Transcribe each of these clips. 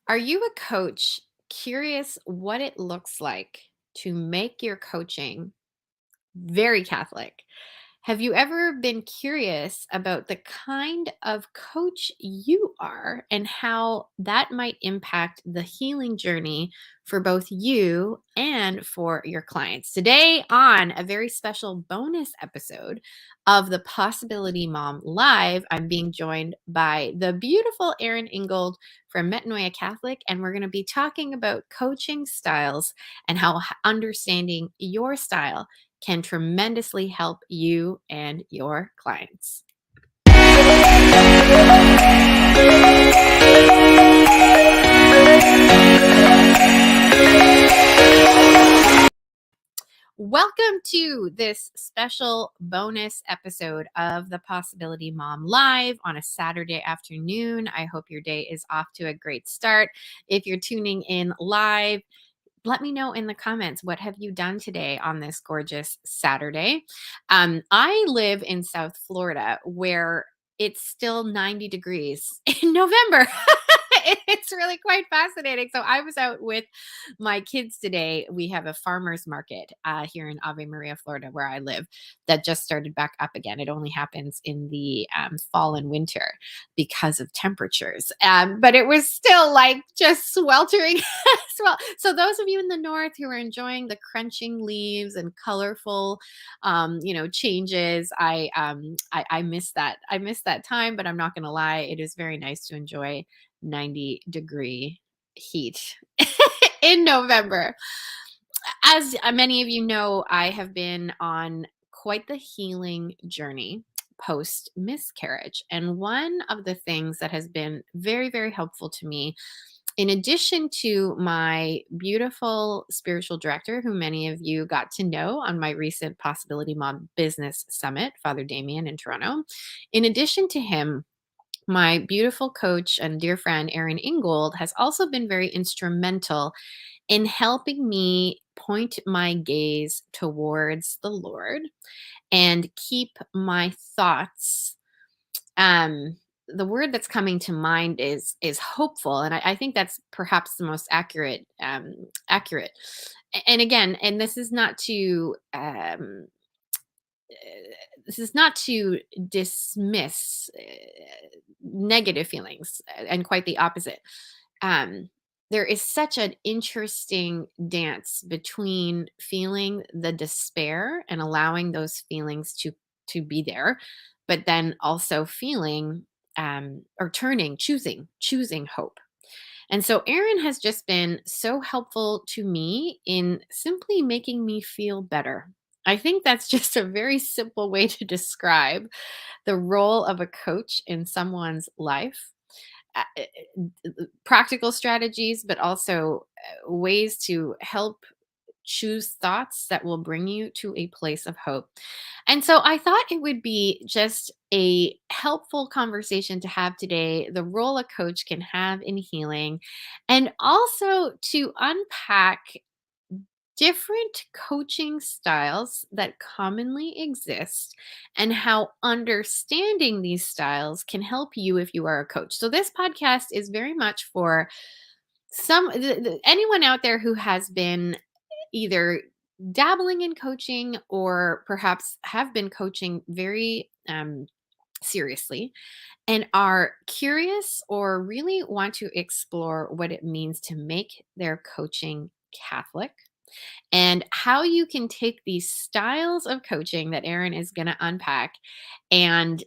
Are you a coach curious what it looks like to make your coaching very Catholic? Have you ever been curious about the kind of coach you are and how that might impact the healing journey for both you and for your clients? Today, on a very special bonus episode of the Possibility Mom Live, I'm being joined by the beautiful Erin Ingold from Metanoia Catholic, and we're going to be talking about coaching styles and how understanding your style can tremendously help you and your clients. Welcome to this special bonus episode of the Possibility Mom Live on a Saturday afternoon. I hope your day is off to a great start. If you're tuning in live, let me know in the comments, what have you done today on this gorgeous Saturday? I live in South Florida where it's still 90 degrees in November. It's really quite fascinating. So I was out with my kids today. We have a farmer's market here in Ave Maria, Florida, where I live, that just started back up again. It only happens in the fall and winter because of temperatures. But it was still like just sweltering. So those of you in the north who are enjoying the crunching leaves and colorful, changes, I miss that. I miss that time, but I'm not going to lie. It is very nice to enjoy 90-degree heat in November. As many of you know, I have been on quite the healing journey post miscarriage. And one of the things that has been very, very helpful to me, in addition to my beautiful spiritual director, who many of you got to know on my recent Possibility Mom Business Summit, Father Damien in Toronto, in addition to him, my beautiful coach and dear friend, Erin Ingold, has also been very instrumental in helping me point my gaze towards the Lord and keep my thoughts. The word that's coming to mind is hopeful, and I think that's perhaps the most accurate. And again, and this is not to dismiss negative feelings, and quite the opposite. There is such an interesting dance between feeling the despair and allowing those feelings to be there, but then also feeling or choosing hope. And so Erin has just been so helpful to me in simply making me feel better. I think that's just a very simple way to describe the role of a coach in someone's life. Practical strategies, but also ways to help choose thoughts that will bring you to a place of hope. And so I thought it would be just a helpful conversation to have today, the role a coach can have in healing, and also to unpack different coaching styles that commonly exist and how understanding these styles can help you if you are a coach. So this podcast is very much for anyone out there who has been either dabbling in coaching or perhaps have been coaching very seriously and are curious or really want to explore what it means to make their coaching Catholic, and how you can take these styles of coaching that Erin is going to unpack and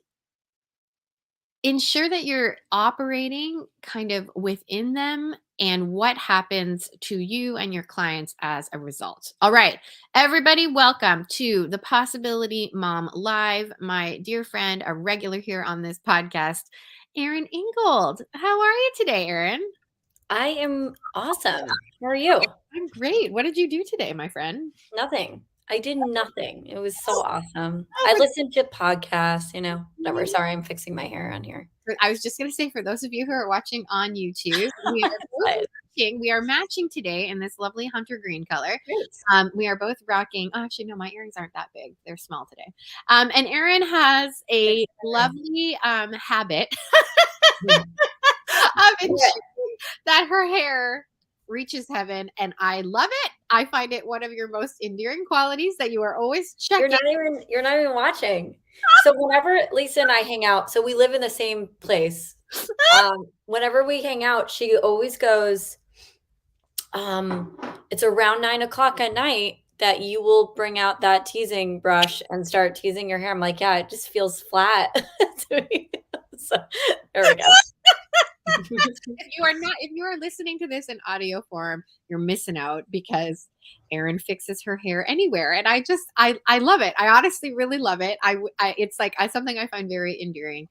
ensure that you're operating kind of within them and what happens to you and your clients as a result. All right, everybody, welcome to the Possibility Mom Live. My dear friend, a regular here on this podcast, Erin Ingold. How are you today, Erin? I am awesome. How are you? I'm great. What did you do today, my friend? Nothing. I did nothing. It was so awesome. Oh, I but listened to podcasts, whatever. Sorry, I'm fixing my hair on here. I was just going to say, for those of you who are watching on YouTube, we are matching today in this lovely hunter green color. Great. We are both rocking. Oh, actually, no, my earrings aren't that big. They're small today. And Erin has a lovely habit Mhm. of ensuring that her hair reaches heaven, and I love it. I find it one of your most endearing qualities that you are always You're checking. not even watching. So whenever Lisa and I hang out, so we live in the same place. Whenever we hang out, she always goes, it's around 9 o'clock at night that you will bring out that teasing brush and start teasing your hair. I'm like, yeah, it just feels flat to me. So there we go. If you are listening to this in audio form, you're missing out because Erin fixes her hair anywhere. And I love it. I honestly really love it. It's like something I find very endearing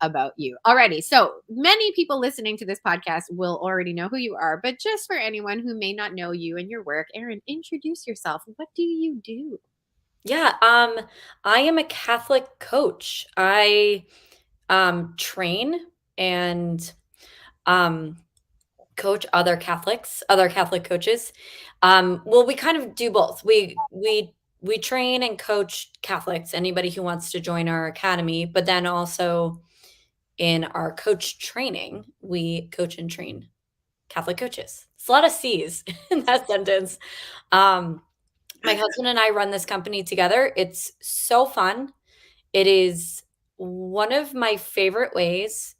about you. Alrighty. So many people listening to this podcast will already know who you are, but just for anyone who may not know you and your work, Erin, introduce yourself. What do you do? Yeah, I am a Catholic coach. I train and um coach other Catholic coaches. Well, we kind of do both. We train and coach Catholics, anybody who wants to join our academy, but then also in our coach training, we coach and train Catholic coaches. It's a lot of C's in that sentence. My husband and I run this company together. It's so fun. It is one of my favorite ways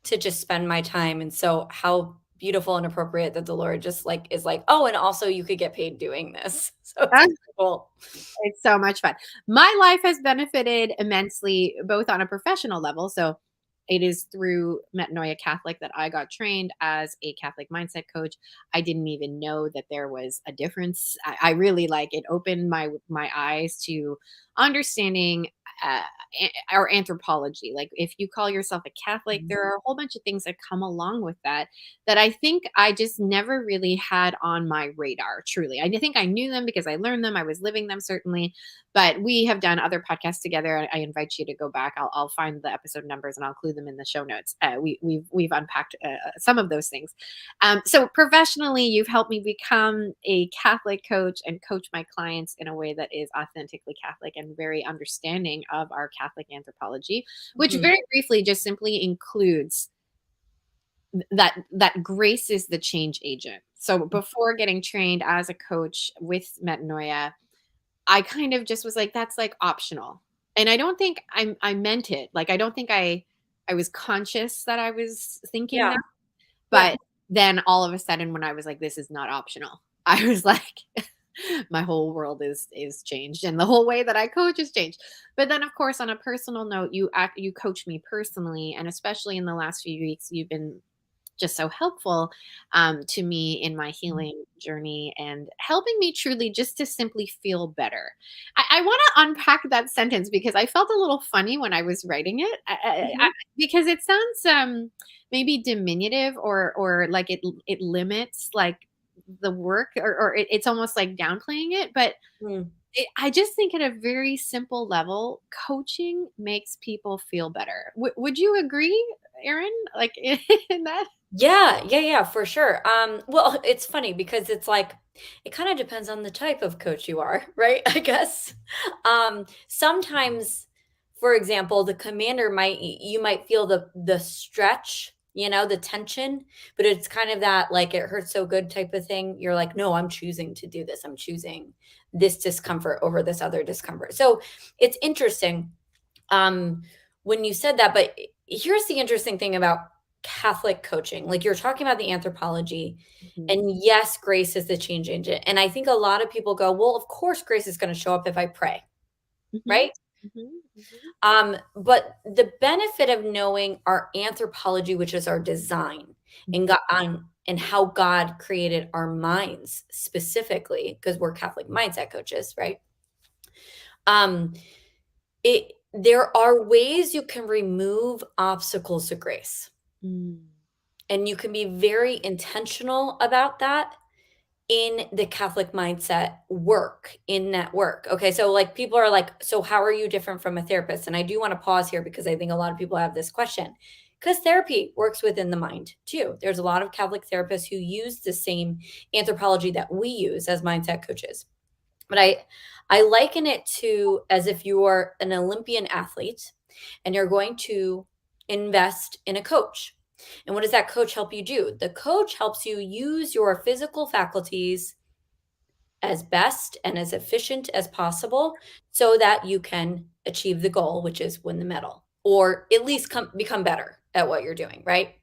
to just spend my time. And so how beautiful and appropriate that the Lord just like is like, oh, and also you could get paid doing this. So it's That's cool. It's so much fun. My life has benefited immensely, both on a professional level. So it is through Metanoia Catholic that I got trained as a Catholic mindset coach. I didn't even know that there was a difference. I really like it opened my eyes to understanding uh, our anthropology. Like if you call yourself a Catholic, Mhm. there are a whole bunch of things that come along with that I think I just never really had on my radar, truly. I think I knew them because I learned them. I was living them, certainly. But we have done other podcasts together. I invite you to go back. I'll find the episode numbers and I'll include them in the show notes. We've unpacked some of those things. So professionally, you've helped me become a Catholic coach and coach my clients in a way that is authentically Catholic and very understanding of our Catholic anthropology, which Mhm. very briefly just simply includes that grace is the change agent. So before getting trained as a coach with Metanoia, I kind of just was like, that's like optional. And I don't think I meant it. Like I don't think I was conscious that I was thinking Yeah. that. Yeah. But then all of a sudden when I was like, this is not optional, I was like, my whole world is changed and the whole way that I coach has changed. But then of course on a personal note, you coach me personally, and especially in the last few weeks, you've been just so helpful to me in my healing journey and helping me truly just to simply feel better. I want to unpack that sentence because I felt a little funny when I was writing it Mhm. because it sounds maybe diminutive or like it limits like the work or it's almost like downplaying it, but Mm. I just think at a very simple level, coaching makes people feel better. Would you agree, Erin? Like in that? Yeah, for sure. Well, it's funny because it's like it kind of depends on the type of coach you are, right? I guess. Sometimes, for example, the commander you might feel the stretch, the tension, but it's kind of that like it hurts so good type of thing. You're like, no, I'm choosing to do this. I'm choosing this discomfort over this other discomfort. So it's interesting um, when you said that. But here's the interesting thing about Catholic coaching. Like you're talking about the anthropology, Mhm, and yes, grace is the change agent. And I think a lot of people go, well, of course, grace is going to show up if I pray, mhm, right? mhm, mhm, But the benefit of knowing our anthropology, which is our design, and mhm, God and how God created our minds specifically, because we're Catholic mindset coaches, right? Um, it there are ways you can remove obstacles to grace, mm, and you can be very intentional about that in the Catholic mindset work, in that work. Okay, so like people are like, so how are you different from a therapist? And I do want to pause here because I think a lot of people have this question. Because therapy works within the mind too. There's a lot of Catholic therapists who use the same anthropology that we use as mindset coaches. But I liken it to as if you are an Olympian athlete and you're going to invest in a coach. And what does that coach help you do? The coach helps you use your physical faculties as best and as efficient as possible so that you can achieve the goal, which is win the medal or at least become better at what you're doing, right?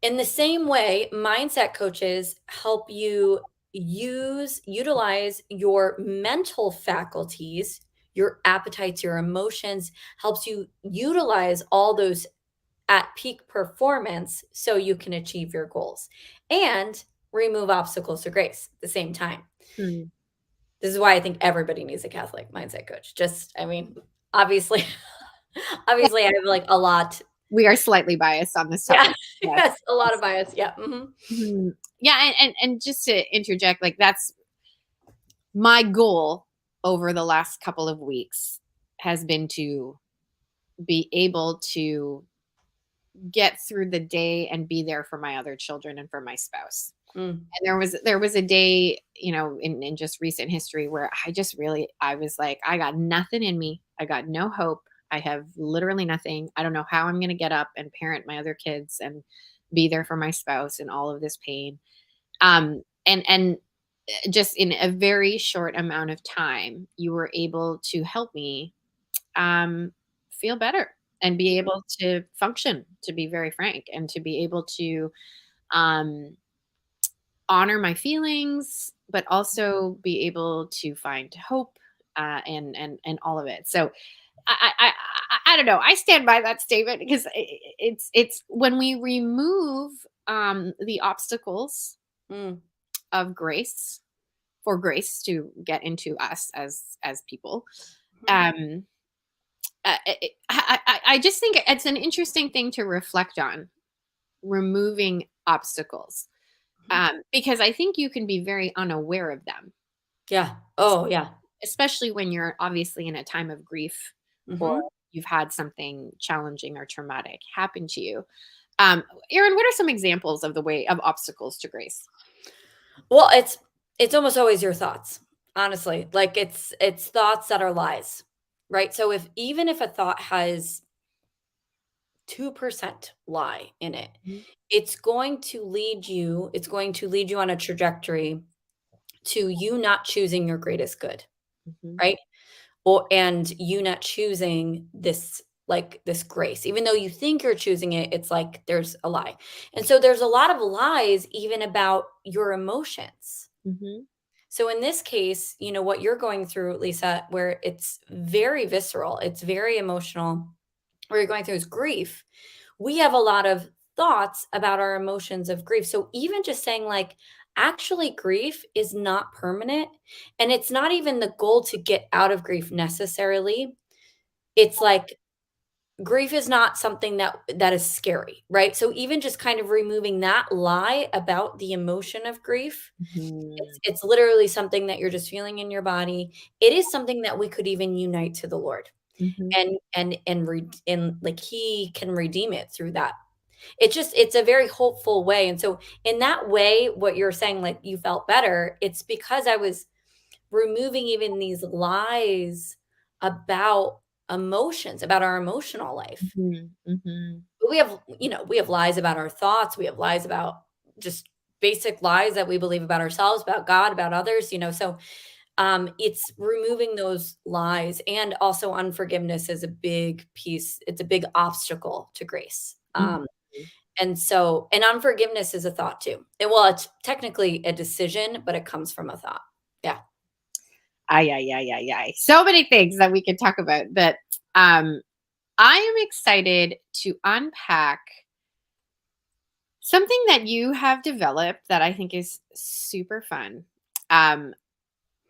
In the same way, mindset coaches help you utilize your mental faculties, your appetites, your emotions, helps you utilize all those at peak performance so you can achieve your goals and remove obstacles to grace at the same time. Hmm. This is why I think everybody needs a Catholic mindset coach. Just, I mean, obviously, obviously, I have like a lot. We are slightly biased on this Yeah, topic. Yes. yes, a lot of bias. Yeah. Mhm. Mhm. Yeah, and just to interject, like that's my goal over the last couple of weeks has been to be able to get through the day and be there for my other children and for my spouse. Mm, And there was a day, in just recent history where I was like, I got nothing in me. I got no hope. I have literally nothing. I don't know how I'm going to get up and parent my other kids and be there for my spouse and all of this pain. And just in a very short amount of time, you were able to help me um, feel better and be able to function, to be very frank, and to be able to um, honor my feelings, but also be able to find hope and all of it. So I don't know. I stand by that statement because it's when we remove the obstacles mm, of grace for grace to get into us as people. mhm, Um, I just think it's an interesting thing to reflect on, removing obstacles, mhm. because I think you can be very unaware of them, Yeah. Oh, yeah. especially when you're obviously in a time of grief or Mhm. you've had something challenging or traumatic happen to you. Um, Erin, what are some examples of the way of obstacles to grace? Well, it's almost always your thoughts, honestly. Like it's thoughts that are lies, right? So if even if a thought has 2% lie in it, Mhm, it's going to lead you on a trajectory to you not choosing your greatest good, mhm, right? Or and you not choosing this like this grace. Even though you think you're choosing it, it's like there's a lie. And so there's a lot of lies even about your emotions. mhm, So in this case, what you're going through, Lisa, where it's very visceral, it's very emotional, where you're going through is grief. We have a lot of thoughts about our emotions of grief. So even just saying like actually grief is not permanent and it's not even the goal to get out of grief necessarily. It's like grief is not something that is scary, right? So even just kind of removing that lie about the emotion of grief, mhm, it's literally something that you're just feeling in your body. It is something that we could even unite to the Lord mhm, and like he can redeem it through that. It's a very hopeful way. And so in that way, what you're saying, like you felt better, it's because I was removing even these lies about emotions, about our emotional life. mhm, mhm, But we have lies about our thoughts, we have lies about just basic lies that we believe about ourselves, about God, about others, so it's removing those lies, and also unforgiveness is a big piece. It's a big obstacle to grace. mhm. And unforgiveness is a thought too. It's technically a decision, but it comes from a thought. Yeah. Ay, ay, ay, ay, ay. So many things that we could talk about, but um, I am excited to unpack something that you have developed that I think is super fun. Um,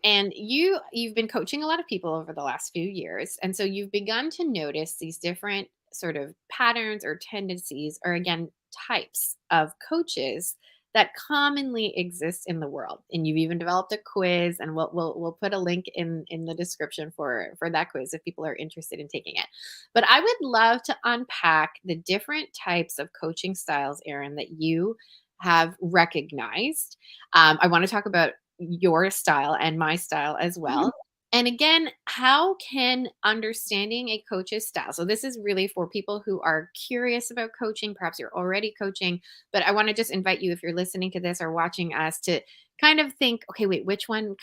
and you've been coaching a lot of people over the last few years, and so you've begun to notice these different sort of patterns or tendencies, or again, types of coaches that commonly exist in the world. And you've even developed a quiz, and we'll put a link in the description for that quiz if people are interested in taking it. But I would love to unpack the different types of coaching styles, Erin, that you have recognized. I want to talk about your style and my style as Mhm. well. And again, how can understanding a coach's style? So, this is really for people who are curious about coaching. Perhaps you're already coaching, but I want to just invite you, if you're listening to this or watching us, to kind of think, okay, wait, which one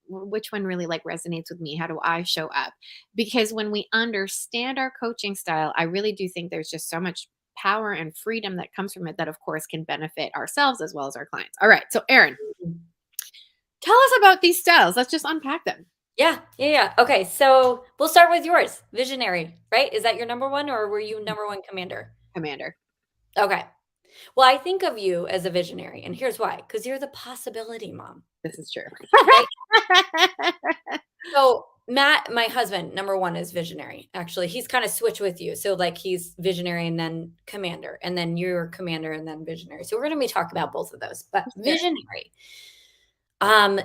really like resonates with me? How do I show up? Because when we understand our coaching style, I really do think there's just so much power and freedom that comes from it that, of course, can benefit ourselves as well as our clients. All right. So, Erin, tell us about these styles. Let's just unpack them. Yeah, yeah, yeah. Okay, so we'll start with yours. Visionary, right? Is that your number one, or were you number one commander? Commander. Okay. Well, I think of you as a visionary, and here's why. Because you're the possibility mom, This is true. right? So Matt, my husband, number one is visionary. Actually, he's kind of switched with you. So like he's visionary and then commander, and then you're commander and then visionary. So we're gonna be talking about both of those. But Sure. visionary,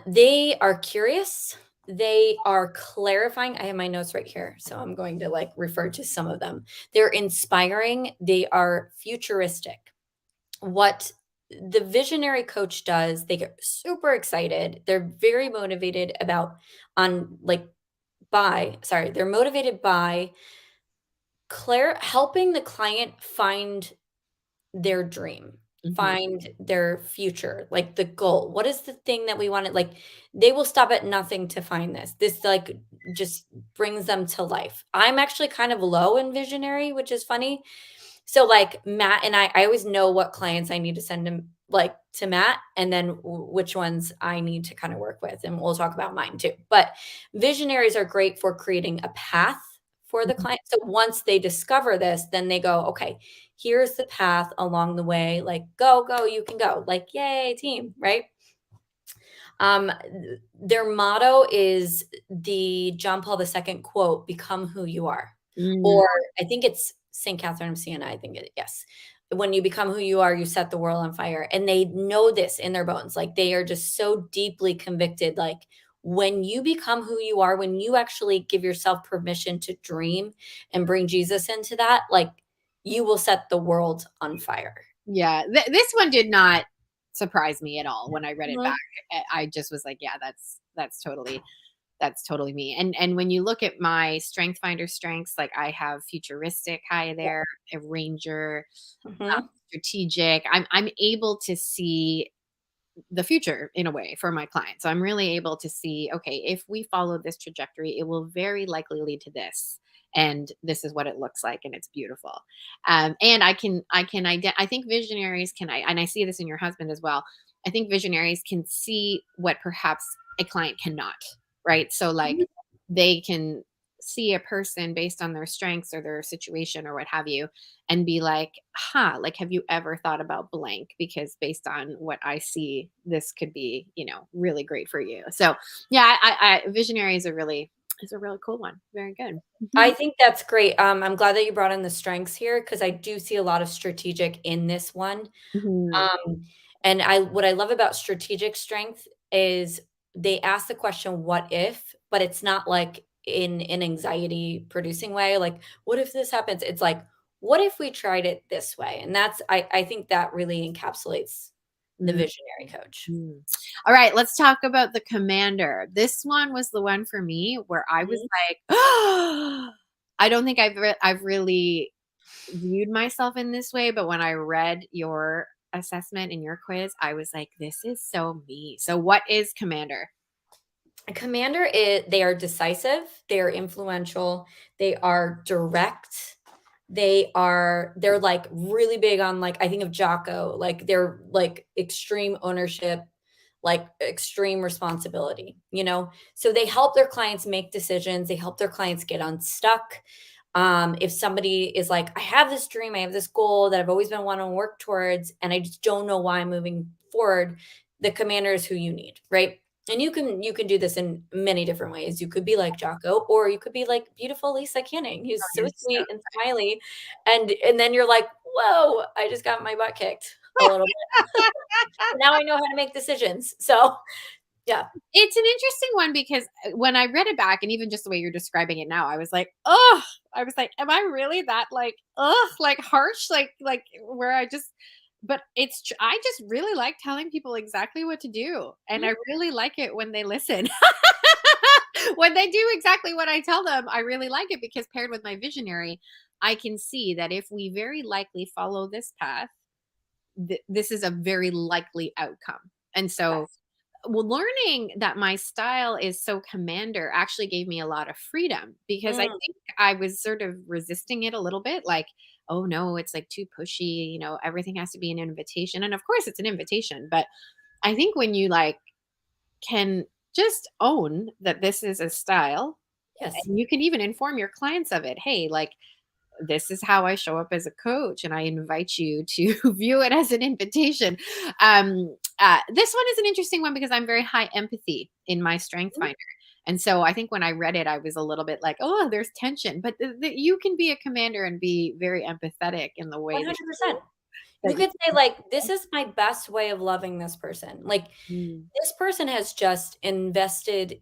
they are curious. They are clarifying. I have my notes right here, so I'm going to like refer to some of them. They're inspiring. They are futuristic. What the visionary coach does, they get super excited. They're very motivated about on like by sorry, they're motivated by helping the client find their dream, Mhm. find their future, like the goal. What is the thing that we want to like? They will stop at nothing to find this. This like just brings them to life. I'm actually kind of low in visionary, which is funny. So like Matt and I always know what clients I need to send him like to Matt and then which ones I need to kind of work with. And we'll talk about mine too. But visionaries are great for creating a path for the Mhm. client. So once they discover this, then they go, okay, here's the path along the way. Like, go, go, you can go. Like, yay, team, right? Their motto is the John Paul II quote, become who you are. Mm, Or I think it's St. Catherine of Siena. I think it, yes. When you become who you are, you set the world on fire. And they know this in their bones. Like they are just so deeply convicted. Like when you become who you are, when you actually give yourself permission to dream and bring Jesus into that, like you will set the world on fire. yeah, this one did not surprise me at all when I read it back. Mhm. I just was like, yeah, that's totally me. And when you look at my strength finder strengths, like I have futuristic high Yeah. there, a ranger, Mhm. strategic. I'm able to see the future in a way for my client. So I'm really able to see, okay, if we follow this trajectory, it will very likely lead to this. And this is what it looks like, and it's beautiful. And I think visionaries can, and I see this in your husband as well. I think visionaries can see what perhaps a client cannot, right? So, like, Mhm. they can see a person based on their strengths or their situation or what have you, and be like, huh, like, have you ever thought about blank? Because based on what I see, this could be, really great for you. So yeah, visionary is a really cool one. Very good. I Mhm. think that's great. I'm glad that you brought in the strengths here because I do see a lot of strategic in this one. Mhm. Um, and I what I love about strategic strength is they ask the question, "What if?" But it's not like in an anxiety producing way, like, "What if this happens?" It's like, "What if we tried it this way?" And that's I think that really encapsulates the Mm, visionary coach. mm. All right, let's talk about the commander. This one was the one for me where I was Mhm. like, I don't think I've really viewed myself in this way, but when I read your assessment and your quiz, I was like, this is so me. So what is commander? A commander is they are decisive, they are influential, they are direct, they're like really big on like I think of Jocko, like they're like extreme ownership, like extreme responsibility, you know? So they help their clients make decisions, they help their clients get unstuck. If somebody is like, I have this dream, I have this goal that I've always been wanting to work towards, and I just don't know why I'm moving forward, the commander is who you need, right? And you can do this in many different ways. You could be like Jocko, or you could be like beautiful Lisa Canning, Oh, who's so you're so sweet and smiley, and then you're like, whoa, I just got my butt kicked a little bit. Now I know how to make decisions. So yeah. It's an interesting one because when I read it back, and even just the way you're describing it now, I was like, oh, I was like, am I really that like, like harsh, like where I just, but I just really like telling people exactly what to do, and Mhm. I really like it when they listen. When they do exactly what I tell them, I really like it because paired with my visionary, I can see that if we very likely follow this path, this is a very likely outcome. And so, Yes. well, learning that my style is so commander actually gave me a lot of freedom because I Mm, think I was sort of resisting it a little bit like, oh no, it's like too pushy, everything has to be an invitation. And of course it's an invitation, but I think when you like can just own that this is a style yes. and you can even inform your clients of it. Hey, like this is how I show up as a coach, and I invite you to view it as an invitation. This one is an interesting one because I'm very high empathy in my Strength Mhm. Finder. And so I think when I read it, I was a little bit like, oh, there's tension. But you can be a commander and be very empathetic in the way that 100%. You that you. could say, like, "This is my best way of loving this person." Like, Mm, this person has just invested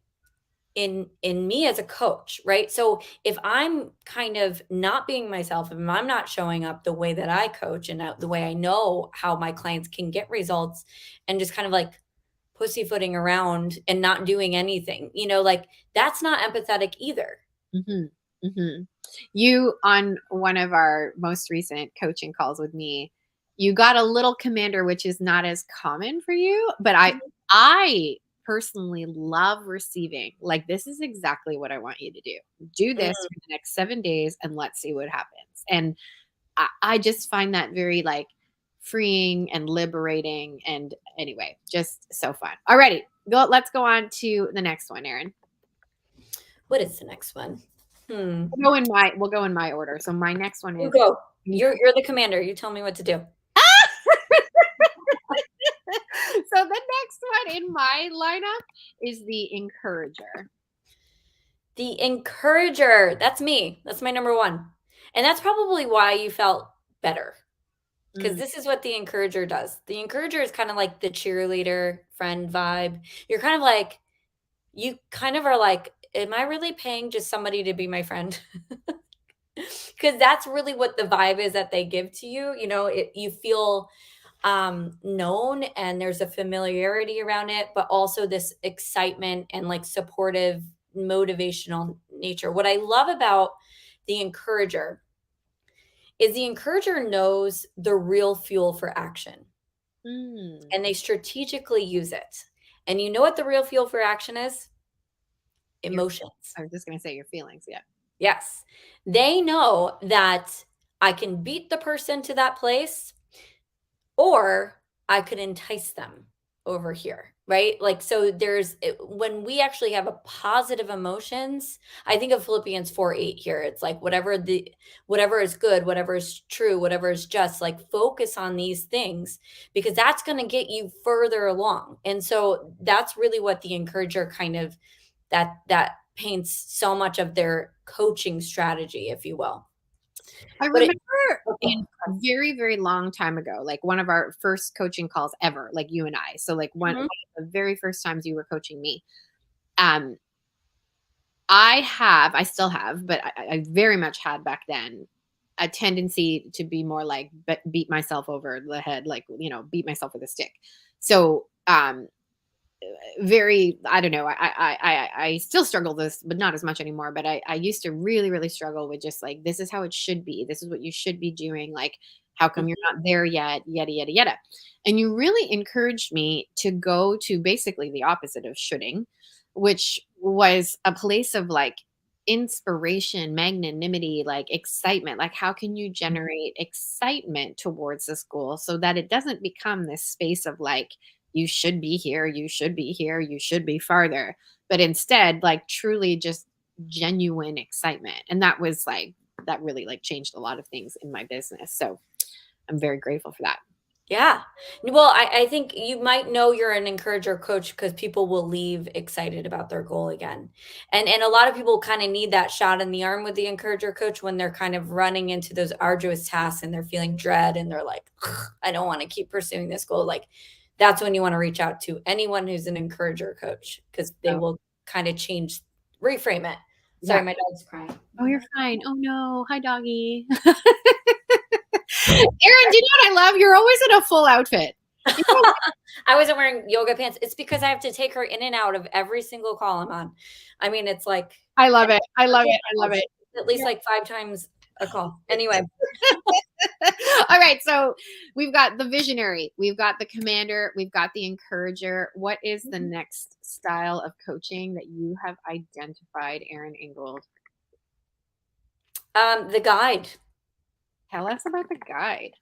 in me as a coach, right? So if I'm kind of not being myself, if I'm not showing up the way that I coach and the way I know how my clients can get results and just kind of like pussyfooting around and not doing anything, like that's not empathetic either. mhm, mhm. You on one of our most recent coaching calls with me, you got a little commander, which is not as common for you, but Mhm. I personally love receiving. Like, this is exactly what I want you to do. Do this Mm. for the next 7 days and let's see what happens. And I just find that very like freeing and liberating. And anyway, just so fun. Alrighty, let's go on to the next one, Erin. What is the next one? Hmm. We'll go in my order. So my next one You is go. You're the commander. You tell me what to do. so the next one in my lineup is the encourager. The encourager. That's me. That's my number one. And that's probably why you felt better. Because Mm, this is what the encourager does. The encourager is kind of like the cheerleader friend vibe. You're kind of like, you kind of are like, am I really paying just somebody to be my friend? Because that's really what the vibe is that they give to you. You feel known and there's a familiarity around it, but also this excitement and like supportive, motivational nature. What I love about the encourager is the encourager knows the real fuel for action mm. and they strategically use it. And you know what the real fuel for action is? Your Emotions. I was just gonna say your feelings, yeah. Yes. They know that I can beat the person to that place or I could entice them over here, right? Like, so when we actually have a positive emotions, I think of Philippians 4:8 here. It's like whatever is good, whatever is true, whatever is just, like focus on these things because that's going to get you further along. And so that's really what the encourager kind of that paints so much of their coaching strategy, if you will. I But it remember in very, very long time ago, like one of our first coaching calls ever, like you and I. So like one Mhm. of the very first times you were coaching me. Um, I still have, but I very much had back then a tendency to be more like beat myself over the head, like, beat myself with a stick. So, very, I don't know, I still struggle this, but not as much anymore. But I used to really, really struggle with just like, this is how it should be. This is what you should be doing. Like, how come you're not there yet? Yada, yada, yada. And you really encouraged me to go to basically the opposite of shoulding, which was a place of like inspiration, magnanimity, like excitement. Like, how can you generate excitement towards this goal so that it doesn't become this space of like, you should be here, you should be here, you should be farther. But instead, like truly just genuine excitement. And that really like changed a lot of things in my business. So I'm very grateful for that. Yeah. Well, I think you might know you're an encourager coach because people will leave excited about their goal again. And a lot of people kind of need that shot in the arm with the encourager coach when they're kind of running into those arduous tasks and they're feeling dread and they're like, "Ugh, I don't want to keep pursuing this goal." Like that's when you want to reach out to anyone who's an encourager coach because they So will kind of reframe it. yeah. Sorry, my dog's crying. Oh, you're fine. Oh no. Hi, doggy. Erin, do you know what I love? You're always in a full outfit. I wasn't wearing yoga pants. It's because I have to take her in and out of every single call I'm on. I mean, it's like I love it. I love it. I love it. at least like 5 times a call. Anyway, All right, so we've got the visionary, we've got the commander, we've got the encourager. What is the next style of coaching that you have identified, Erin Ingold? the guide. Tell us about the guide.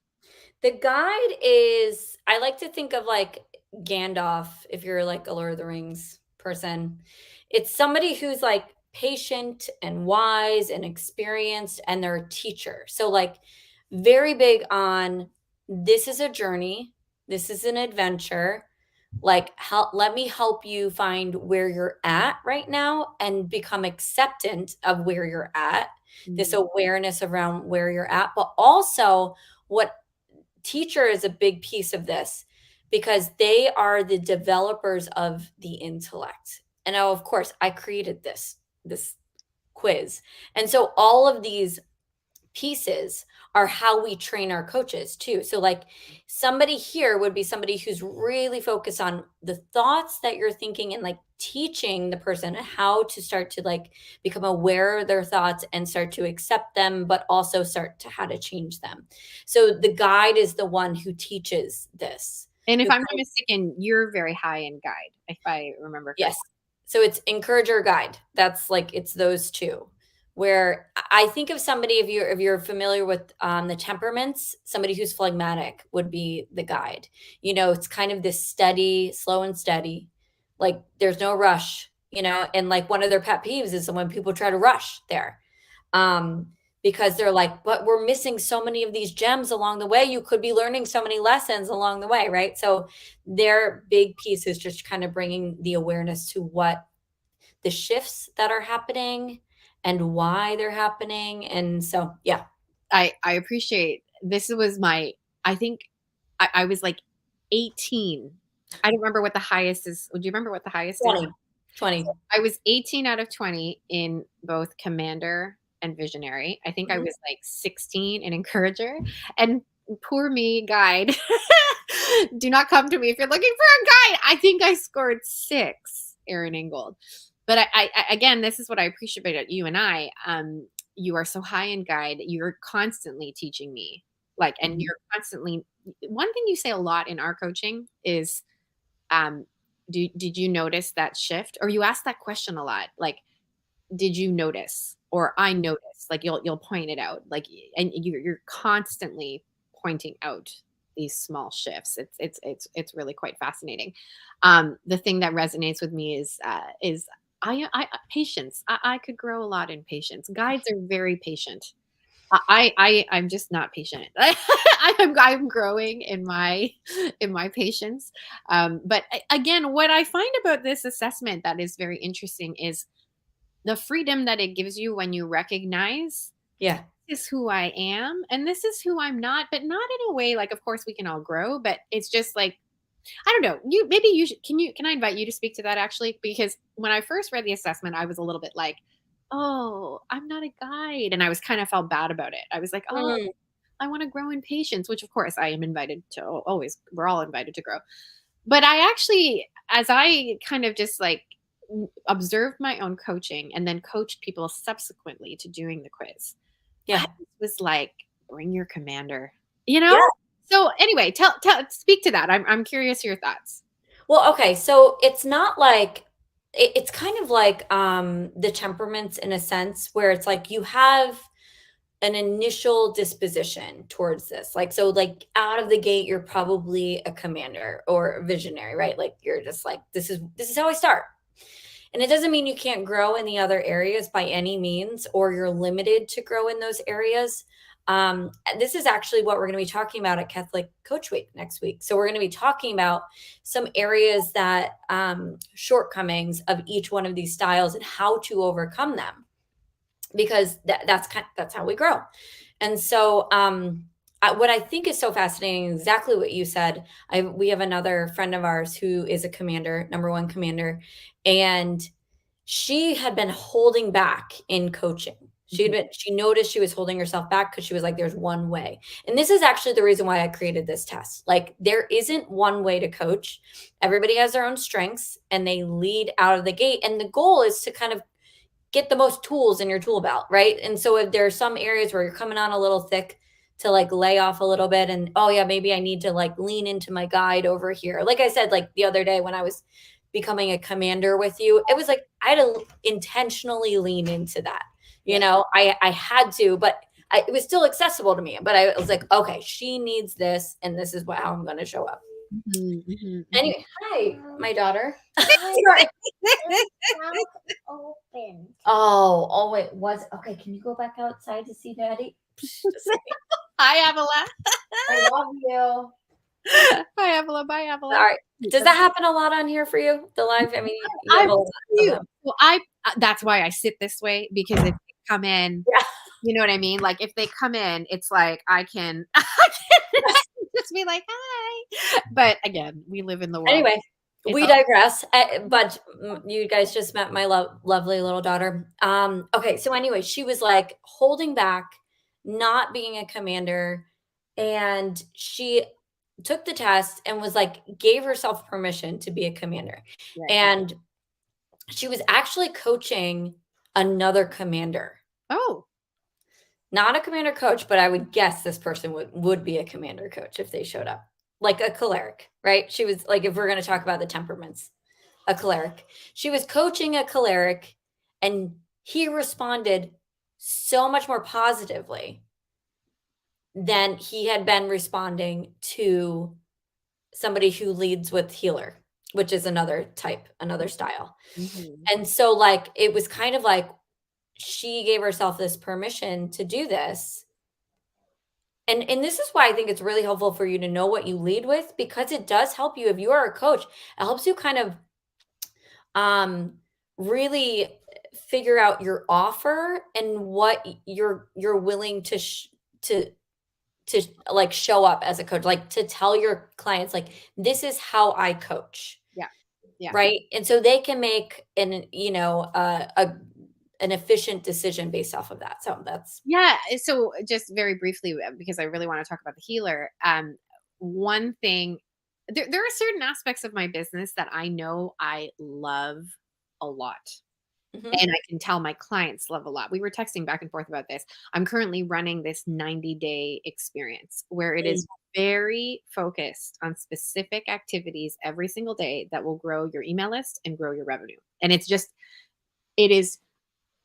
The guide is I like to think of like Gandalf, if you're like a Lord of the Rings person. It's somebody who's like patient and wise and experienced, and they're a teacher. So, like, very big on this is a journey, this is an adventure. Like, let me help you find where you're at right now and become acceptant of where you're at, this Mm. awareness around where you're at, but also what teacher is a big piece of this because they are the developers of the intellect. And now, of course, I created this quiz. And so all of these pieces are how we train our coaches too. So like somebody here would be somebody who's really focused on the thoughts that you're thinking and like teaching the person how to start to like become aware of their thoughts and start to accept them, but also start to how to change them. So the guide is the one who teaches this. And if Who I'm not mistaken, you're very high in guide, if I remember Yes. correctly. So it's encourager guide. That's like it's those two. Where I think of somebody if you're familiar with the temperaments, somebody who's phlegmatic would be the guide. It's kind of this steady, slow and steady. Like there's no rush, and like one of their pet peeves is when people try to rush there. Um, because they're like, but we're missing so many of these gems along the way. You could be learning so many lessons along the way, right? So their big piece is just kind of bringing the awareness to what the shifts that are happening and why they're happening. And so, yeah, I appreciate this was my I think I was like 18. I don't remember what the highest is. Do you remember what the highest is? 20, 20. I was 18 out of 20 in both commander and visionary. I think I Mhm. was like 16 in encourager. And poor me, guide. Do not come to me if you're looking for a guide. I think I scored 6, Erin Ingold. But again, this is what I appreciate about you and I. You are so high in guide. You're constantly teaching me. Like, and Mhm. you're constantly, one thing you say a lot in our coaching is, um, did you notice that shift? Or you ask that question a lot, like, did you notice? Or I noticed. Like you'll point it out. Like and you're constantly pointing out these small shifts. It's really quite fascinating. The thing that resonates with me is I patience. I could grow a lot in patience. Guides are very patient. I'm just not patient. I'm growing in my patience. But again, what I find about this assessment that is very interesting is the freedom that it gives you when you recognize Yeah. this is who I am and this is who I'm not, but not in a way like, of course, we can all grow, but it's just like I don't know. You maybe you should, can I invite you to speak to that actually? Because when I first read the assessment, I was a little bit like, oh, I'm not a guide. And I was kind of felt bad about it. I was like, oh, Mm, I want to grow in patience, which of course I am invited to always, we're all invited to grow. But I actually, as I kind of just like observed my own coaching and then coached people subsequently to doing the quiz, I yeah. was like, bring your commander, you know? Yeah. So anyway, speak to that. I'm curious your thoughts. Well, okay. So it's not like it's kind of like the temperaments in a sense where it's like you have an initial disposition towards this. Like, so like out of the gate, you're probably a commander or a visionary, right? Like you're just like, this is how I start. And it doesn't mean you can't grow in the other areas by any means, or you're limited to grow in those areas. This is actually what we're going to be talking about at Catholic Coach Week next week. So we're going to be talking about some areas that shortcomings of each one of these styles and how to overcome them, because that's how we grow. And so what I think is so fascinating, exactly what you said. We have another friend of ours who is a commander, number one commander, and she had been holding back in coaching. She noticed she was holding herself back because she was like, there's one way. And this is actually the reason why I created this test. Like, there isn't one way to coach. Everybody has their own strengths and they lead out of the gate. And the goal is to kind of get the most tools in your tool belt, right? And so if there are some areas where you're coming on a little thick, to like lay off a little bit and, oh yeah, maybe I need to like lean into my guide over here. Like I said, like the other day when I was becoming a commander with you, it was like I had to intentionally lean into that. You know, I had to, but it was still accessible to me. But I was like, okay, she needs this, and this is how I'm going to show up. Anyway, hi, my daughter. Open. Oh, wait, okay? Can you go back outside to see Daddy? Hi, Avila. I love you. Bye, Avila. Bye, Avila. All right. Does that happen a lot on here for you? The live? I mean, you have a lot of them. Well, that's why I sit this way, because if they come in, you know what I mean? Like if they come in, it's like I can just be like, hi. But again, we live in the world. Anyway, we digress. But you guys just met my lovely little daughter. Okay, so anyway, she was like holding back, not being a commander, and she took the test and was like, gave herself permission to be a commander. Right. And she was actually coaching another commander. Oh. Not a commander coach, but I would guess this person would be a commander coach if they showed up. Like a choleric, right? She was like, if we're going to talk about the temperaments, a choleric. She was coaching a choleric, and he responded so much more positively than he had been responding to somebody who leads with healer, which is another type, another style. And so like, it was kind of like she gave herself this permission to do this. And this is why I think it's really helpful for you to know what you lead with, because it does help you. If you are a coach, it helps you kind of really figure out your offer and what you're willing to like show up as a coach, like to tell your clients, like, this is how I coach. Yeah. Right. And so they can make an efficient decision based off of that. So that's. Yeah. So just very briefly, because I really want to talk about the healer. One thing, there are certain aspects of my business that I know I love a lot. And I can tell my clients love a lot. We were texting back and forth about this. I'm currently running this 90-day experience where it is very focused on specific activities every single day that will grow your email list and grow your revenue. And it is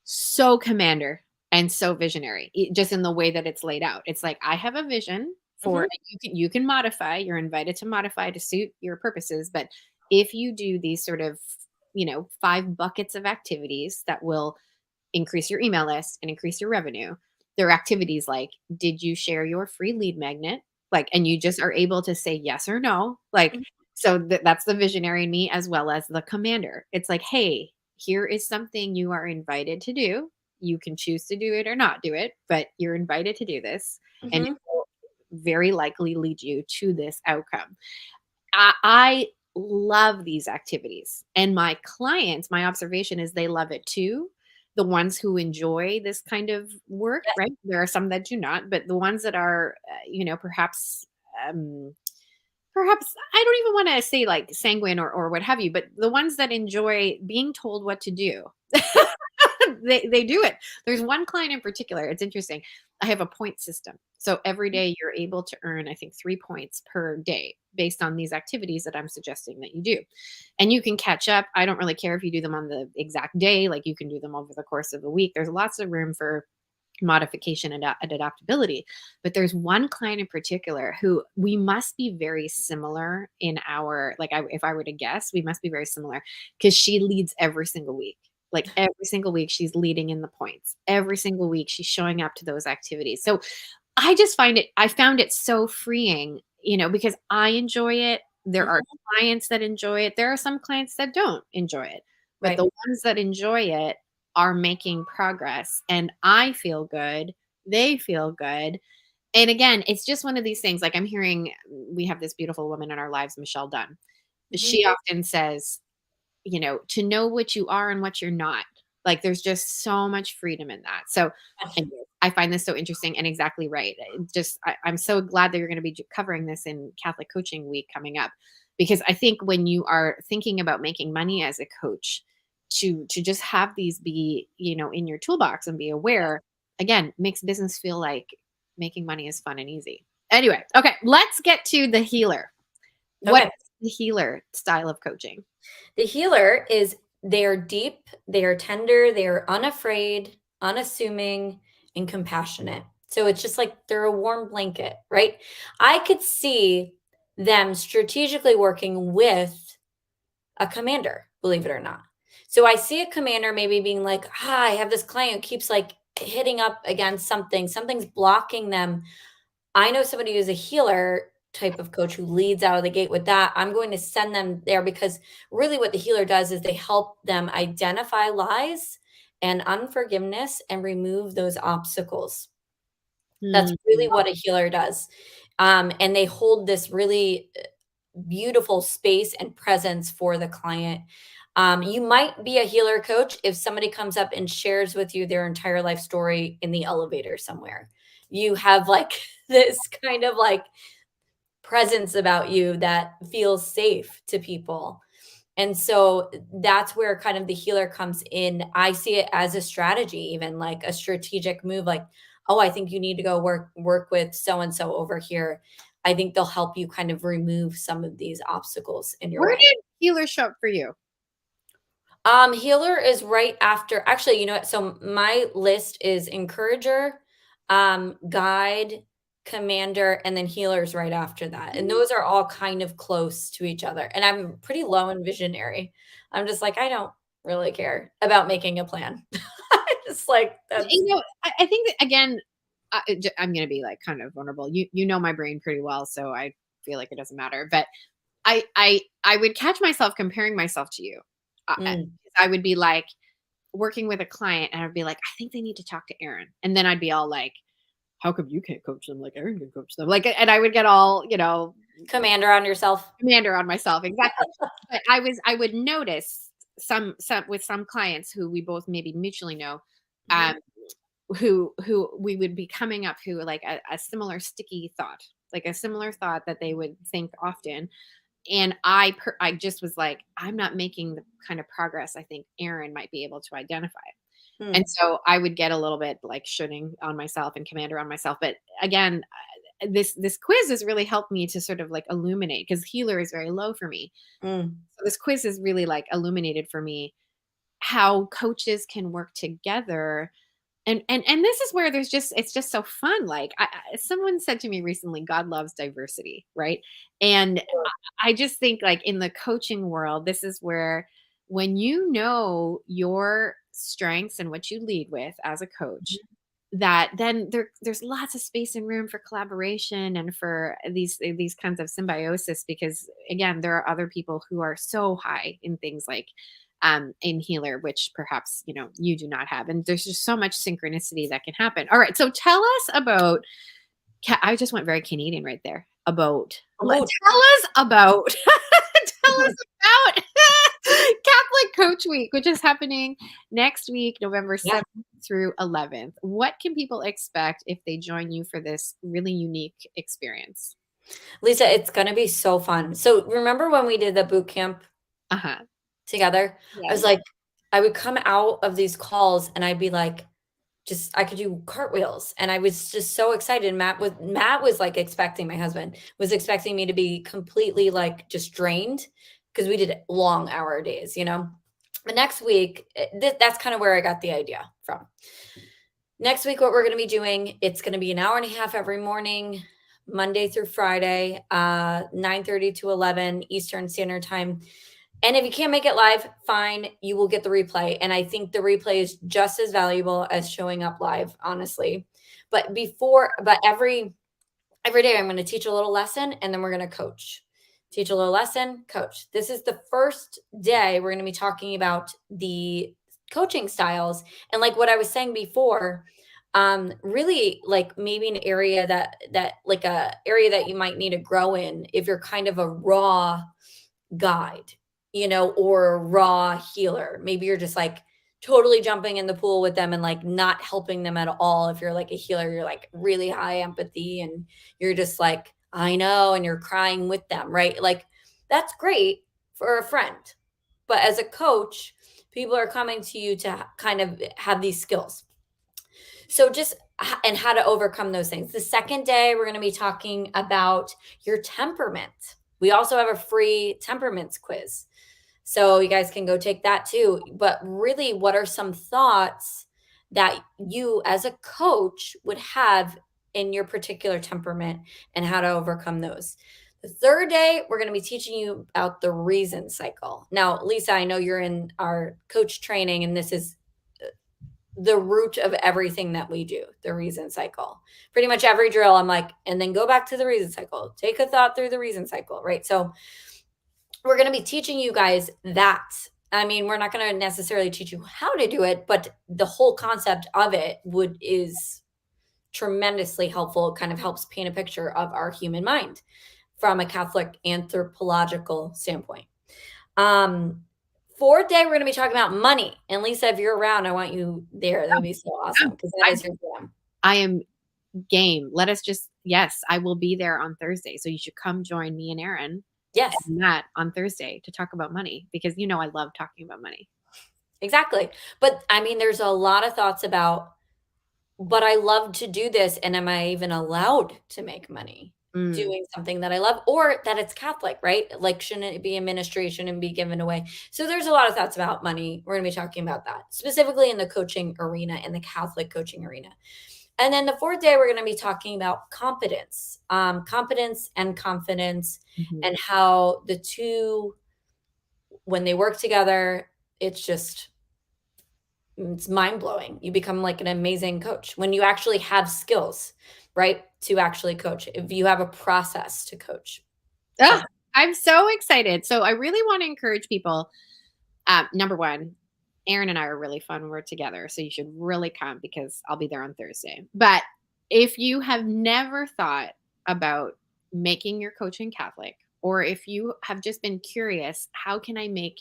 so commander and so visionary, just in the way that it's laid out. It's like, I have a vision for you can modify. You're invited to modify to suit your purposes. But if you do these sort of 5 buckets of activities that will increase your email list and increase your revenue. There are activities like, did you share your free lead magnet? Like, and you just are able to say yes or no. Like, so that's the visionary in me, as well as the commander. It's like, hey, here is something you are invited to do. You can choose to do it or not do it, but you're invited to do this. And it will very likely lead you to this outcome. I love these activities, and my clients, my observation is they love it too. The ones who enjoy this kind of work, right? There are some that do not, but the ones that are, perhaps I don't even want to say like sanguine or what have you, but the ones that enjoy being told what to do, they do it. There's one client in particular. It's interesting. I have a point system. So every day you're able to earn, I think, 3 points per day based on these activities that I'm suggesting that you do. And you can catch up. I don't really care if you do them on the exact day, like you can do them over the course of a week. There's lots of room for modification and adaptability. But there's one client in particular who we must be very similar in our, if I were to guess, we must be very similar, because she leads every single week. Like every single week, she's leading in the points. Every single week, she's showing up to those activities. So I found it so freeing, because I enjoy it. There are clients that enjoy it. There are some clients that don't enjoy it, but the ones that enjoy it are making progress, and I feel good. They feel good. And again, it's just one of these things. Like, I'm hearing, we have this beautiful woman in our lives, Michelle Dunn. She often says, to know what you are and what you're not Like there's just so much freedom in that. So anyway, I find this so interesting and exactly right. I'm so glad that you're going to be covering this in Catholic Coaching Week coming up, because I think when you are thinking about making money as a coach, to just have these be, in your toolbox and be aware, again, makes business feel like making money is fun and easy. Anyway, okay, let's get to the healer. What Okay. is the healer style of coaching? The healer is, they are deep, they are tender, they are unafraid, unassuming, and compassionate. So it's just like they're a warm blanket, right? I could see them strategically working with a commander, believe it or not. So I see a commander maybe being like, I have this client who keeps like hitting up against something, something's blocking them. I know somebody who's a healer type of coach who leads out of the gate with that. I'm going to send them there because really what the healer does is they help them identify lies and unforgiveness and remove those obstacles. That's really Hmm. what a healer does. And they hold this really beautiful space and presence for the client. You might be a healer coach if somebody comes up and shares with you their entire life story in the elevator somewhere. You have like this kind of like presence about you that feels safe to people. And so that's where kind of the healer comes in. I see it as a strategy, even like a strategic move, like, oh, I think you need to go work with so and so over here. I think they'll help you kind of remove some of these obstacles in your Where way. did healer show up for you? Healer is right after, actually, you know what? So my list is encourager, guide, commander, and then healers right after that. And those are all kind of close to each other. And I'm pretty low and visionary. I'm just like, I don't really care about making a plan. Just like that's I think that again, I'm going to be like kind of vulnerable. You know my brain pretty well, so I feel like it doesn't matter. But I would catch myself comparing myself to you. mm, I would be like working with a client, and I'd be like, I think they need to talk to Erin, and then I'd be all like, how come you can't coach them like Erin can coach them? Like, and I would get all commander on yourself. commander on myself, exactly. But I would notice some with some clients who we both maybe mutually know, Mhm. um, who we would be coming up who like a similar sticky thought, like a similar thought that they would think often. And I just was like, I'm not making the kind of progress I think Erin might be able to identify. And Mm, so I would get a little bit like shooting on myself and commander on myself. But again, this quiz has really helped me to sort of like illuminate, because healer is very low for me. mm, So this quiz has really like illuminated for me how coaches can work together. And this is where it's just so fun. Like someone said to me recently, God loves diversity, right? And I just think like in the coaching world, this is where when you know your strengths and what you lead with as a coach, mhm, that then there's lots of space and room for collaboration and for these kinds of symbiosis, because again, there are other people who are so high in things like in healer, which perhaps you do not have, and there's just so much synchronicity that can happen. All right, so tell us about I just went very Canadian right there. Oh, Tell us about tell us about Catholic Coach Week, which is happening next week, November yeah. 7th through 11th. What can people expect if they join you for this really unique experience? Lisa, it's gonna be so fun. So remember when we did the boot camp Uh-huh. together? I was Yes. like, I would come out of these calls and I'd be like, just I could do cartwheels, and I was just so excited. Matt was like expecting, my husband was expecting me to be completely like just drained because we did long hour days, you know. But next week, that's kind of where I got the idea from. Next week, what we're going to be doing, it's going to be an hour and a half every morning, Monday through Friday, 9:30 to 11 Eastern Standard Time. And if you can't make it live, fine, you will get the replay. And I think the replay is just as valuable as showing up live, honestly. But every day I'm going to teach a little lesson and then we're going to coach. Teach a little lesson, coach. This is the first day we're going to be talking about the coaching styles. And like what I was saying before, really like maybe an area that like a area that you might need to grow in if you're kind of a raw guide, or a raw healer. Maybe you're just like totally jumping in the pool with them and like not helping them at all. If you're like a healer, you're like really high empathy and you're just like, I know, and you're crying with them, right? Like that's great for a friend. But as a coach, people are coming to you to kind of have these skills. So just and how to overcome those things. The second day, we're going to be talking about your temperament. We also have a free temperaments quiz. So you guys can go take that too. But really, what are some thoughts that you as a coach would have in your particular temperament and how to overcome those? The third day, we're going to be teaching you about the reason cycle. Now, Lisa, I know you're in our coach training, and this is the root of everything that we do, the reason cycle. Pretty much every drill, I'm like, and then go back to the reason cycle. Take a thought through the reason cycle, right? So we're going to be teaching you guys that. I mean, we're not going to necessarily teach you how to do it, but the whole concept of it is tremendously helpful. It kind of helps paint a picture of our human mind from a Catholic anthropological standpoint. Fourth day, we're going to be talking about money. And Lisa, if you're around, I want you there. That would be so awesome because that is your jam. I am game. Let us just, yes, I will be there on Thursday. So you should come join me and Erin. Yes. And Matt on Thursday to talk about money because I love talking about money. Exactly. But I mean, there's a lot of thoughts about, but I love to do this. And am I even allowed to make money doing something that I love or that it's Catholic, right? Like, shouldn't it be a ministry? Shouldn't it be given away? So there's a lot of thoughts about money. We're going to be talking about that specifically in the coaching arena, in the Catholic coaching arena. And then the fourth day, we're going to be talking about competence and confidence and how the two, when they work together, it's mind blowing. You become like an amazing coach when you actually have skills, right? To actually coach, if you have a process to coach. Oh, I'm so excited. So I really want to encourage people. Number one, Erin and I are really fun when we're together. So you should really come because I'll be there on Thursday. But if you have never thought about making your coaching Catholic, or if you have just been curious, how can I make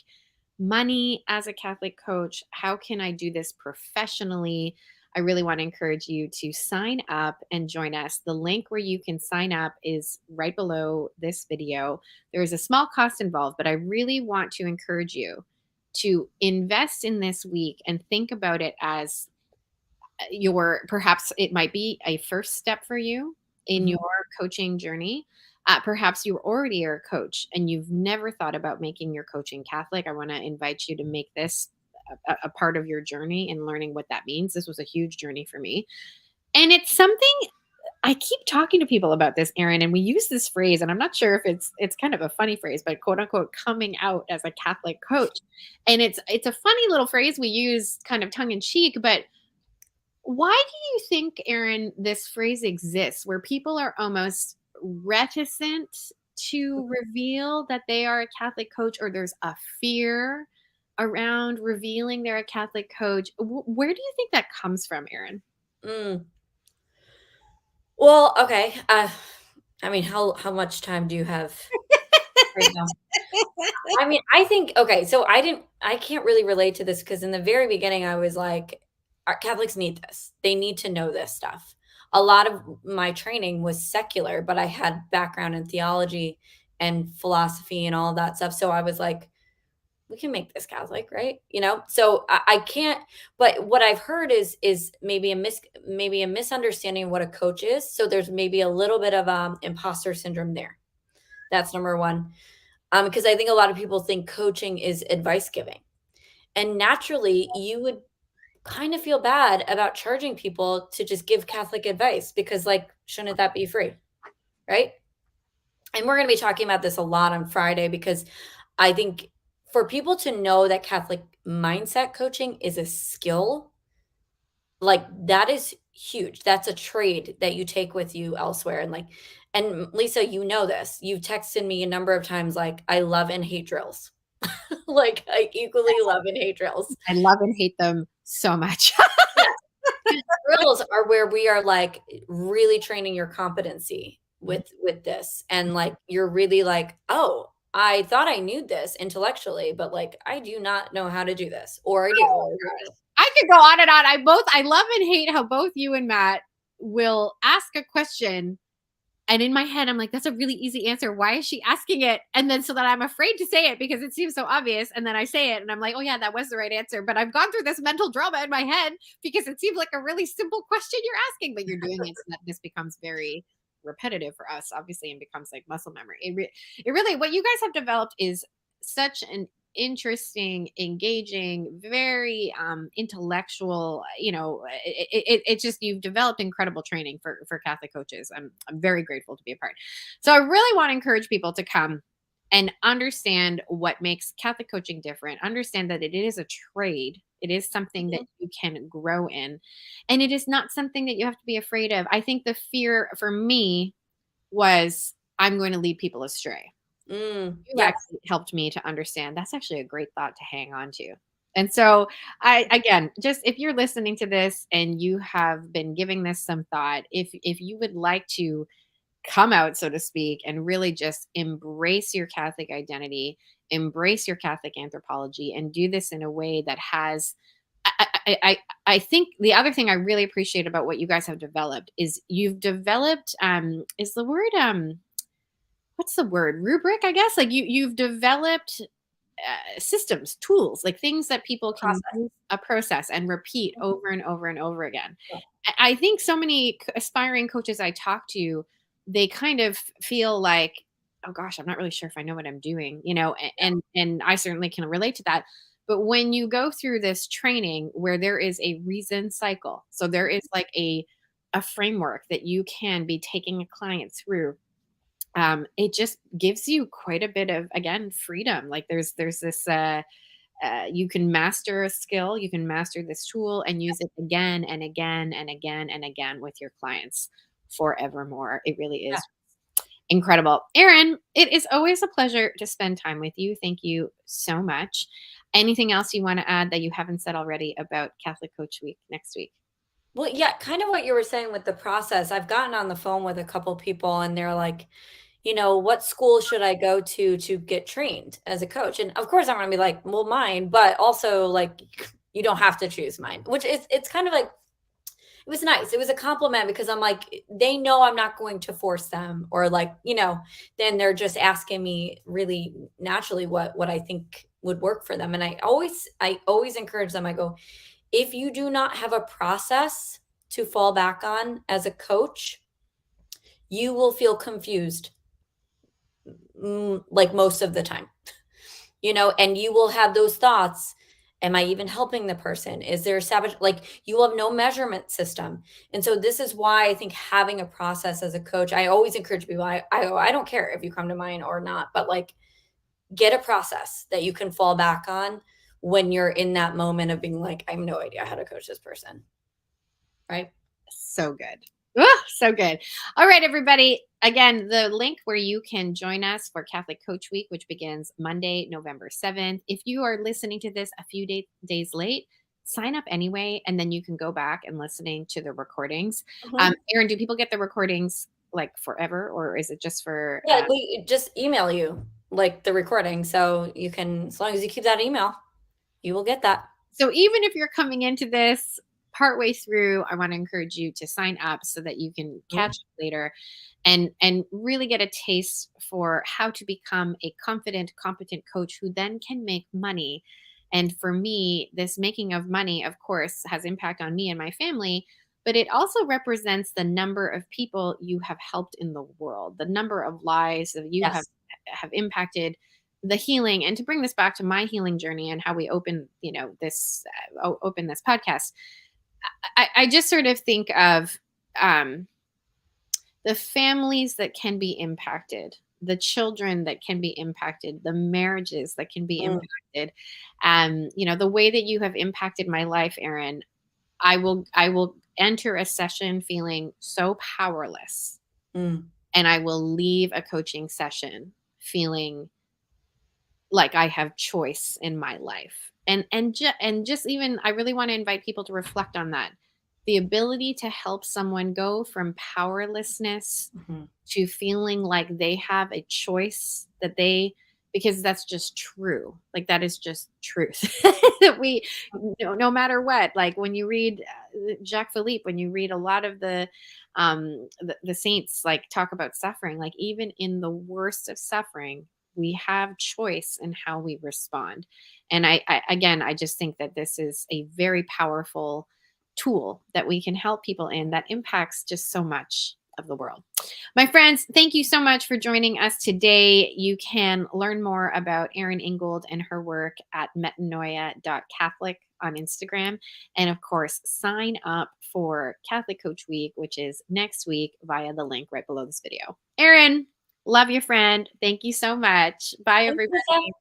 money as a Catholic coach? How can I do this professionally? I really want to encourage you to sign up and join us. The link where you can sign up is right below this video. There's a small cost involved, but I really want to encourage you to invest in this week and think about it as perhaps it might be a first step for you in your coaching journey. Perhaps you already are a coach and you've never thought about making your coaching Catholic. I want to invite you to make this a part of your journey and learning what that means. This was a huge journey for me. And it's something I keep talking to people about this, Erin, and we use this phrase, and I'm not sure if it's kind of a funny phrase, but quote unquote coming out as a Catholic coach. And it's a funny little phrase we use kind of tongue in cheek, but why do you think, Erin, this phrase exists where people are almost reticent to reveal that they are a Catholic coach, or there's a fear around revealing they're a Catholic coach? Where do you think that comes from, Erin? Well, okay. I mean, how much time do you have right now? I mean, I think, okay, so I can't really relate to this because in the very beginning, I was like, our Catholics need this. They need to know this stuff. A lot of my training was secular, but I had background in theology and philosophy and all that stuff. So I was like, we can make this Catholic, right? So I can't. But what I've heard is maybe a misunderstanding of what a coach is. So there's maybe a little bit of imposter syndrome there. That's number one. Because I think a lot of people think coaching is advice giving, and naturally you would kind of feel bad about charging people to just give Catholic advice because, like, shouldn't that be free, right? And we're going to be talking about this a lot on Friday because I think for people to know that Catholic mindset coaching is a skill, like that is huge. That's a trade that you take with you elsewhere. And Lisa, you know this. You've texted me a number of times like, I love and hate drills. Like, I equally love and hate drills. I love and hate them so much. Drills are where we are like really training your competency with this. And like, you're really like, oh, I thought I knew this intellectually, but like I do not know how to do this, or I do. Or I could go on and on. I love and hate how both you and Matt will ask a question, and in my head I'm like, that's a really easy answer. Why is she asking it? And then so that I'm afraid to say it because it seems so obvious. And then I say it and I'm like, oh yeah, that was the right answer. But I've gone through this mental drama in my head because it seems like a really simple question you're asking, but you're doing it so that this becomes very repetitive for us, obviously, and becomes like muscle memory. It really, what you guys have developed is such an interesting, engaging, very intellectual, it just, you've developed incredible training for Catholic coaches. I'm very grateful to be a part. So I really want to encourage people to come and understand what makes Catholic coaching different. Understand that it is a trade. It is something that you can grow in, and it is not something that you have to be afraid of. I think the fear for me was, I'm going to lead people astray. You yes. actually helped me to understand that's actually a great thought to hang on to. And so again, just if you're listening to this and you have been giving this some thought, if you would like to come out, so to speak, and really just embrace your Catholic identity, embrace your Catholic anthropology, and do this in a way that has, I think the other thing I really appreciate about what you guys have developed is you've developed, is the word, what's the word, rubric, I guess, like you've developed systems, tools, like things that people can use a process and repeat over and over and over again. Yeah. I think so many aspiring coaches I talk to, they kind of feel like, oh gosh, I'm not really sure if I know what I'm doing, and I certainly can relate to that. But when you go through this training where there is a reason cycle, so there is like a framework that you can be taking a client through, it just gives you quite a bit of, again, freedom. Like there's this, you can master a skill, you can master this tool and use it again and again and again and again with your clients forevermore. It really is incredible. Erin, it is always a pleasure to spend time with you. Thank you so much. Anything else you want to add that you haven't said already about Catholic Coach Week next week? Well, yeah, kind of what you were saying with the process. I've gotten on the phone with a couple people and they're like, what school should I go to get trained as a coach? And of course I'm going to be like, well, mine, but also like you don't have to choose mine, which is, it's kind of like, it was nice. It was a compliment because I'm like, they know I'm not going to force them, or like, then they're just asking me really naturally what I think would work for them. And I always encourage them. I go, if you do not have a process to fall back on as a coach, you will feel confused like most of the time, and you will have those thoughts. Am I even helping the person? Is there sabotage? Like you will have no measurement system. And so this is why I think having a process as a coach, I always encourage people, I don't care if you come to mine or not, but like get a process that you can fall back on when you're in that moment of being like, I have no idea how to coach this person. Right? So good. Oh, so good. All right, everybody. Again, the link where you can join us for Catholic Coach Week, which begins Monday, November 7th. If you are listening to this a few days late, sign up anyway, and then you can go back and listening to the recordings. Erin, do people get the recordings like forever, or is it just for? Yeah, we just email you like the recording. So you can, as long as you keep that email, you will get that. So even if you're coming into this partway through, I want to encourage you to sign up so that you can catch up later and really get a taste for how to become a confident, competent coach who then can make money. And for me, this making of money, of course, has impact on me and my family, but it also represents the number of people you have helped in the world, the number of lives that you Yes. have impacted, the healing. And to bring this back to my healing journey and how we open, open this podcast, I just sort of think of the families that can be impacted, the children that can be impacted, the marriages that can be impacted. The way that you have impacted my life, Erin, I will enter a session feeling so powerless, and I will leave a coaching session feeling like I have choice in my life. And just even, I really want to invite people to reflect on that. The ability to help someone go from powerlessness to feeling like they have a choice, that they because that's just true. Like, that is just truth. That we, no matter what, like when you read Jacques Philippe, when you read a lot of the saints, like, talk about suffering, like even in the worst of suffering, we have choice in how we respond. And again, I just think that this is a very powerful tool that we can help people in, that impacts just so much of the world. My friends, thank you so much for joining us today. You can learn more about Erin Ingold and her work at metanoia.catholic on Instagram. And of course, sign up for Catholic Coach Week, which is next week, via the link right below this video. Erin, love your friend. Thank you so much. Bye, Thank you, everybody. Lisa.